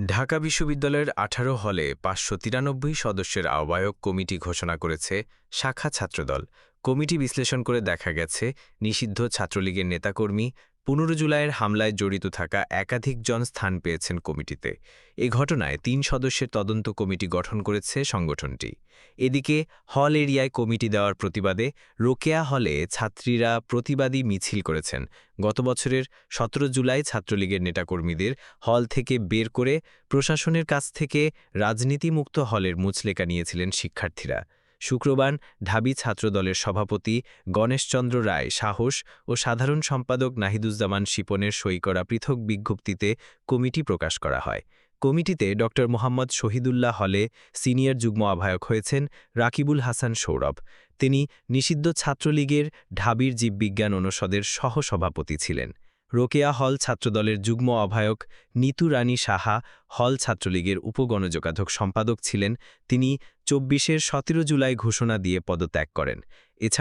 ঢাকা বিশ্ববিদ্যালয়ের ১৮ হলে ৫৯৩ সদস্যের আহ্বায়ক কমিটি ঘোষণা করেছে শাখা ছাত্রদল। কমিটি বিশ্লেষণ করে দেখা গেছে, নিষিদ্ধ ছাত্রলীগের নেতাকর্মী ১৫ জুলাইয়ের হামলায় জড়িত থাকা একাধিক জন স্থান পেয়েছেন কমিটিতে। এ ঘটনায় ৩ সদস্যের তদন্ত কমিটি গঠন করেছে সংগঠনটি। এদিকে হল এরিয়ায় কমিটি দেওয়ার প্রতিবাদে রোকেয়া হলে ছাত্রীরা প্রতিবাদী মিছিল করেছেন। গত বছরের ১৭ জুলাই ছাত্রলীগের নেতাকর্মীদের হল থেকে বের করে প্রশাসনের কাছ থেকে রাজনীতিমুক্ত হলের মুচলেকা নিয়েছিলেন শিক্ষার্থীরা। শুক্রবার ঢাবি ছাত্রদলের সভাপতি গণেশচন্দ্র রায় সাহস ও সাধারণ সম্পাদক নাহিদুজ্জামান শিপনের সই করা পৃথক বিজ্ঞপ্তিতে কমিটি প্রকাশ করা হয়। কমিটিতে ড. মোহাম্মদ শহীদুল্লাহ হলে সিনিয়র যুগ্ম আহ্বায়ক হয়েছেন রাকিবুল হাসান সৌরভ। তিনি নিষিদ্ধ ছাত্রলীগের ঢাবির জীববিজ্ঞান অনুষদের সহ-সভাপতি ছিলেন। রোকেয়া হল ছাত্রদলের যুগ্ম আহ্বায়ক নিতু রানী সাহা হল ছাত্রলীগের উপগণযোগাযোগ সম্পাদক ছিলেন। তিনি ২৪-১৭ জুলাই ঘোষণা দিয়ে পদত্যাগ করেন। এছাড়া